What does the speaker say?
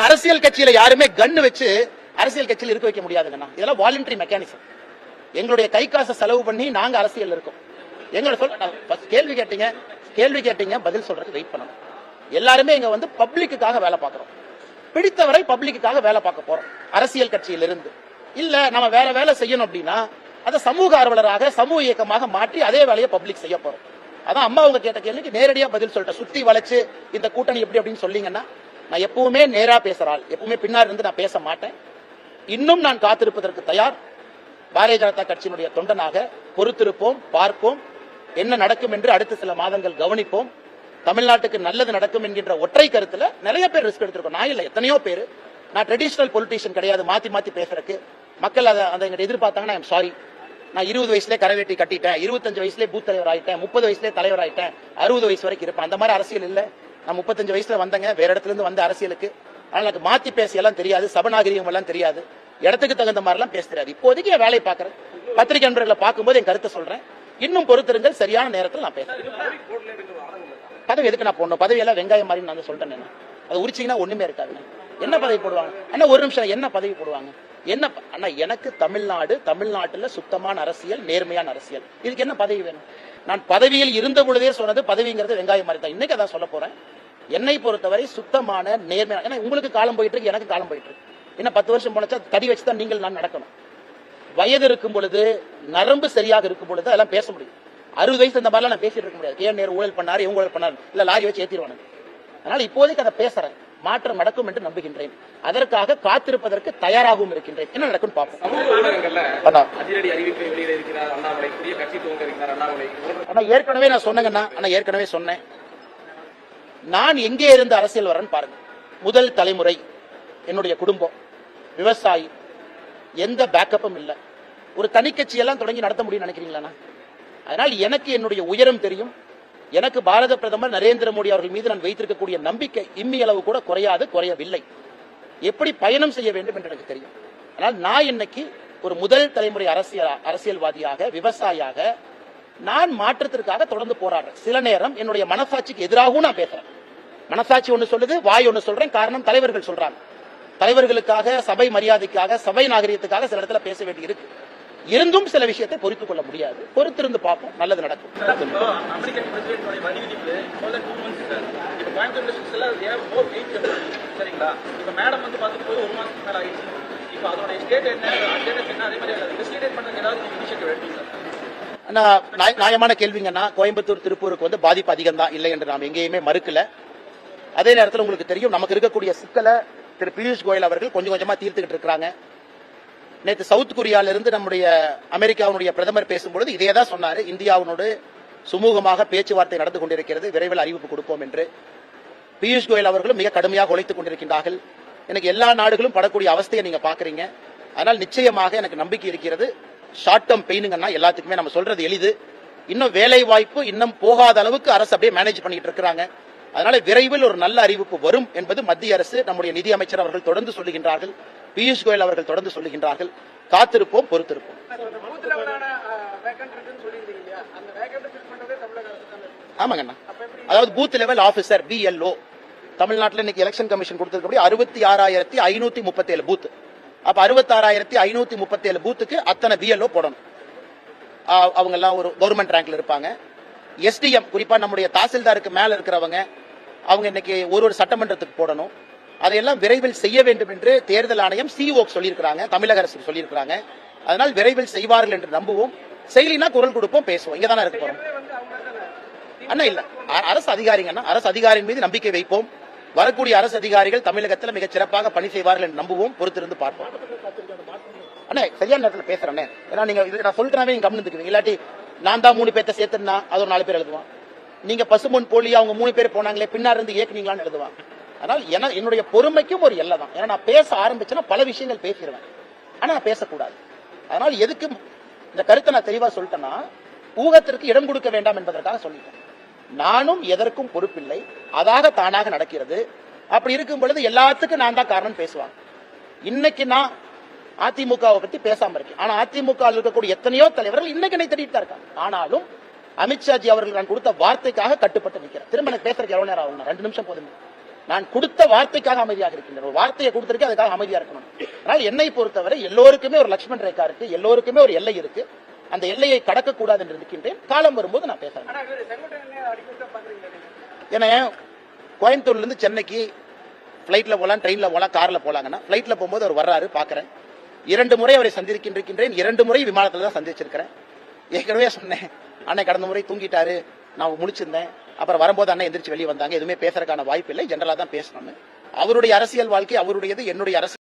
அரசியல் கட்சியில யாருமே கன்னு வச்சு அரசியல் கட்சியில் இருக்க வைக்க முடியாதுங்கண்ணா. இதெல்லாம் வாலண்டரி மெக்கானிசம். எங்களுடைய கை காசை செலவு பண்ணி நாங்க அரசியல் இருக்கோம். எங்களோட கேள்வி கேட்டீங்க பதில் சொல்றதுக்கு வெயிட் பண்ணணும். எல்லாருமே இங்க வந்து பப்ளிக்குக்காக வேலை பார்க்கிறோம். பிடித்தவரை பப்ளிக்குக்காக வேலை பார்க்க போறோம். அரசியல் கட்சியில் இருந்து இல்ல நம்ம வேற வேலை செய்யணும் அப்படின்னா அதை சமூக ஆர்வலராக சமூக இயக்கமாக மாற்றி அதே வேலையை பப்ளிக் செய்ய போறோம். அதான் அம்மா அவங்க கேட்ட கேள்விக்கு நேரடியா பதில் சொல்லிட்டேன். சுத்தி வளைச்சு இந்த கூட்டணி எப்படி அப்படின்னு சொல்லீங்கன்னா நான் எப்பவுமே நேரா பேசுறாள், எப்பவுமே பின்னாடி இருந்து நான் பேச மாட்டேன். இன்னும் நான் காத்திருப்பதற்கு தயார். பாரதிய ஜனதா கட்சியினுடைய தொண்டனாக பொறுத்திருப்போம், பார்ப்போம், என்ன நடக்கும் என்று அடுத்த சில மாதங்கள் கவனிப்போம். தமிழ்நாட்டுக்கு நல்லது நடக்கும் என்கின்ற ஒற்றை கருத்துல நிறைய பேர் ரிஸ்க் எடுத்திருக்கோம். நான் இல்ல, எத்தனையோ பேர். நான் ட்ரெடிஷனல் பொலிட்டீஷியன் கிடையாது. மாத்தி மாத்தி பேசுறதுக்கு மக்கள் அதை எதிர்பார்த்தாங்கன்னா ஐம் சாரி. நான் 20 வயசுலேயே கரைவேட்டி கட்டிட்டேன், 25 வயசுலேயே பூத் தலைவர் ஆயிட்டேன், 30 வயசுலேயே தலைவர் ஆயிட்டேன், 60 வயசு வரைக்கும் இருப்பேன். அந்த மாதிரி அரசியல் இல்ல. நான் 35 வயசுல வந்தேங்க, வேற இடத்துல இருந்து வந்த அரசியலுக்கு. ஆனால் எனக்கு மாத்தி பேசியெல்லாம் தெரியாது, சபநாகரிகம் எல்லாம் தெரியாது, இடத்துக்கு தகுந்த மாதிரி எல்லாம் பேச தெரியாது. இப்போதைக்கு என் வேலையை பார்க்கறேன். பத்திரிகை நண்பர்களை பார்க்கும்போது என் கருத்தை சொல்றேன். இன்னும் பொறுத்திருங்கள், சரியான நேரத்தில் நான் பேசுறேன். பதவி எதுக்கு நான் போடணும்? பதவி எல்லாம் வெங்காயம் மாதிரி நான் சொல்றேன். அது உரிச்சிங்கன்னா ஒண்ணுமே இருக்காது. என்ன பதவி போடுவாங்க அண்ணா? ஒரு நிமிஷம், என்ன பதவி போடுவாங்க? என்ன அண்ணா, எனக்கு தமிழ்நாட்டுல சுத்தமான அரசியல், நேர்மையான அரசியல். இதுக்கு என்ன பதவி வேணும்? நான் பதவியில் இருந்த பொழுதே சொன்னது பதவிங்கிறது வெங்காயம் மாதிரி தான். இன்னைக்கு அதான் சொல்ல போறேன். என்னை பொறுத்தவரை சுத்தமான நேர்மையான. ஏன்னா உங்களுக்கு காலம் போயிட்டு இருக்கு, எனக்கு காலம் போயிட்டு இருக்கு. என்ன 10 வருஷம் போனச்சா தடி வச்சுதான் நீங்கள் நான் நடக்கணும். வயது இருக்கும் பொழுது, நரம்பு சரியாக இருக்கும் பொழுது அதெல்லாம் பேச முடியும். 60 வயசு இந்த மாதிரிலாம் நான் பேசிட்டு இருக்க முடியாது. ஏன் நேரம் ஊழல் பண்ணாரு, இவங்க ஊழல் பண்ணாரு, இல்ல லாரி வச்சு ஏத்திடுவானு. அதனால இப்போதைக்கு அதை பேசுறேன். மாற்றம் நடக்கும் என்று நம்புகின்றேன். அதற்காக காத்திருப்பதற்கு தயாராகவும் இருக்கின்றேன். என்ன நடக்கும் பார்ப்போம். ஏற்கனவே நான் சொன்னேங்கண்ணா, ஏற்கனவே சொன்னேன். நான் எங்கே இருந்து அரசியல் வரேன்னு பாருங்க. முதல் தலைமுறை, என்னுடைய குடும்பம் விவசாயி, எந்த பேக்கப்பும் இல்ல. ஒரு தனி கட்சி எல்லாம் தொடங்கி நடத்த முடியும் நினைக்கிறீங்களா? அதனால் எனக்கு என்னுடைய உயரம் தெரியும். எனக்கு பாரத பிரதமர் நரேந்திர மோடி அவர்கள் மீது நான் வைத்திருக்கக்கூடிய நம்பிக்கை இம்மி அளவு கூட குறையாது, குறையவில்லை. எப்படி பயணம் செய்ய வேண்டும் என்று எனக்கு தெரியும். ஆனால் நான் இன்னைக்கு ஒரு முதல் தலைமுறை அரசியல்வாதியாக, விவசாயியாக நான் மாற்றத்திற்காக தொடர்ந்து போராடுறேன். சில நேரம் என்னுடைய மனசாட்சிக்கு எதிராகவும் நான் பேசுறேன். மனசாட்சி ஒண்ணு சொல்லுது, வாய் ஒண்ணு சொல்றேன். காரணம் தலைவர்கள் சொல்றாங்க. தலைவர்களுக்காக, சபை மரியாதைக்காக, சபை நாகரிகத்துக்காக சில இடத்துல பேச வேண்டி இருக்கு. இருந்தும் சில விஷயத்தை பொறுத்துக் கொள்ள முடியாது. பொறுத்திருந்து பார்ப்போம், நல்லது நடக்கும். நியாயமான கேள்விங்கன்னா, கோயம்புத்தூர் திருப்பூருக்கு வந்து பாதிப்பு அதிகம் தான், இல்லை என்று நாம் எங்கேயுமே மறுக்கல. அதே நேரத்தில் உங்களுக்கு தெரியும், நமக்கு இருக்கக்கூடிய சிக்கலை திரு பியூஷ் கோயல் அவர்கள் கொஞ்சம் கொஞ்சமா தீர்த்துக்கிட்டு இருக்கிறாங்க. நேற்று சவுத் கொரியால இருந்து நம்முடைய அமெரிக்காவுடைய பிரதமர் பேசும்பொழுது இதே தான் சொன்னாரு. இந்தியாவோடு சுமூகமாக பேச்சுவார்த்தை நடந்து கொண்டிருக்கிறது, விரைவில் அறிவிப்பு கொடுப்போம் என்று. பியூஷ் கோயல் அவர்களும் மிக கடுமையாக உழைத்துக் கொண்டிருக்கின்றார்கள். எனக்கு எல்லா நாடுகளும் படக்கூடிய அவஸ்தையை நீங்க பாக்குறீங்க. அதனால் நிச்சயமாக எனக்கு நம்பிக்கை இருக்கிறது. ஷார்ட் டேர்ம் பெயினுங்கன்னா எல்லாத்துக்குமே நம்ம சொல்றது எளிது. இன்னும் வேலை வாய்ப்பு இன்னும் போகாத அளவுக்கு அரசு அப்படியே மேனேஜ் பண்ணிட்டு இருக்காங்க. அதனால விரைவில் ஒரு நல்ல அறிவிப்பு வரும் என்பது மத்திய அரசு, நம்முடைய நிதி அமைச்சர் அவர்கள் தொடர்ந்து சொல்லுகின்றார்கள், பியூஷ் கோயல் அவர்கள் தொடர்ந்து சொல்லுகின்றார்கள். காத்திருப்போம், பொறுத்திருப்போம். ஆமாங்கண்ணா, அதாவது பூத் லெவல் ஆபீசர் BLO தமிழ்நாட்டில் இன்னைக்கு எலெக்ஷன் கமிஷன் கொடுத்திருக்கபடி 66,537 பூத். அப்ப 66,537 பூத்துக்கு அத்தனை BLO போடணும். அவங்க எல்லாம் ஒரு கவர்மெண்ட் ரேங்க்ல இருப்பாங்க. SDM குறிப்பா நம்முடைய தாசில்தாருக்கு மேல இருக்கிறவங்க, அவங்க இன்னைக்கு ஒரு சட்டமன்றத்துக்கு போடணும். அதையெல்லாம் விரைவில் செய்ய வேண்டும் என்று தேர்தல் ஆணையம் CEO சொல்லியிருக்கிறாங்க, தமிழக அரசு சொல்லியிருக்கிறாங்க. அதனால் விரைவில் செய்வார்கள் என்று நம்புவோம். செயலினா குரல் கொடுப்போம், பேசுவோம். இங்க தானே இருக்க போறோம் அண்ணா. இல்ல, அரசு அதிகாரிங்கன்னா அரசு அதிகாரியின் மீது நம்பிக்கை வைப்போம். வரக்கூடிய அரசு அதிகாரிகள் தமிழகத்தில் மிகச் சிறப்பாக பணி செய்வார்கள் என்று நம்புவோம். பொறுத்திருந்து பார்ப்போம். அண்ணா சரியான நேரத்தில் பேசுறேன். ஏன்னா நீங்க நான் சொல்லிட்டேனாவே நீங்க கவனித்துக்குவீங்க. இல்லாட்டி நான் தான் 3 பேர்த்த சேர்த்துனா அது ஒரு 4 பேர் எழுதுவான். நீங்க பசுமொன் போலி அவங்க 3 பேர் போனாங்களே பின்னாடி இருந்து ஏக்குனீங்களான்னு எழுதுவான். அதனால் என்னுடைய பொறுமைக்கும் ஒரு எல்லை தான். ஏன்னா நான் பேச ஆரம்பிச்சேன்னா பல விஷயங்கள் பேசிடுவேன். ஆனா நான் பேசக்கூடாது. அதனால் எதுக்கு இந்த கருத்தை நான் தெளிவா சொல்லிட்டேன்னா, ஊகத்திற்கு இடம் கொடுக்க வேண்டாம் என்பதற்காக சொல்லிட்டேன். நானும் எதற்கும் பொறுப்பில்லை, அதாக தானாக நடக்கிறது. அப்படி இருக்கும் பொழுது எல்லாத்துக்கும் நான் தான் காரணம் பேசுவாங்க. இன்னைக்கு நான் அதிமுகவை பத்தி பேசாம இருக்கேன். ஆனா அதிமுக இருக்கக்கூடிய எத்தனையோ தலைவர்கள் இன்னைக்கு என்னை தேடிட்டு தான் இருக்காங்க. ஆனாலும் அமித்ஷாஜி அவர்கள் நான் கொடுத்த வார்த்தைக்காக கட்டுப்பட்டு நிற்கிறேன். திரும்ப எனக்கு பேசுறதுக்கு எவ்வளவு நேரம் ஆகும்? 2 நிமிஷம் போதும். நான் கொடுத்த வார்த்தைக்காக அமைதியாக இருக்கின்றேன். ஒரு வார்த்தையை கொடுத்திருக்கேன், அதுக்காக அமைதியா இருக்கணும். ஆனால் என்னை பொறுத்தவரை எல்லோருக்குமே ஒரு லட்சுமண் ரேகா இருக்கு, எல்லோருக்குமே ஒரு எல்லை இருக்கு. அந்த எல்லையை கடக்க கூடாது என்று இருக்கின்றேன். காலம் வரும்போது நான் பேசுறேன். ஏன்னா கோயம்புத்தூர்ல இருந்து சென்னைக்கு பிளைட்ல போலாம், ட்ரெயின்ல போலாம், கார்ல போலாங்கன்னா பிளைட்ல போகும்போது அவர் வர்றாரு, பாக்குறேன். 2 முறை அவரை சந்திருக்கின்றேன். 2 முறை விமானத்துல தான் சந்திச்சிருக்கிறேன். ஏற்கனவே சொன்னேன், அன்னை கடந்த முறை தூங்கிட்டாரு, நான் முழிச்சிருந்தேன். அப்புறம் வரும்போது அண்ணன் எந்திரிச்சு வெளியே வந்தாங்க. எதுவுமே பேசுறதுக்கான வாய்ப்பு இல்லை, ஜெனரலா தான் பேசணும். அவருடைய அரசியல் வாழ்க்கை அவருடையது, என்னுடைய அரசியல்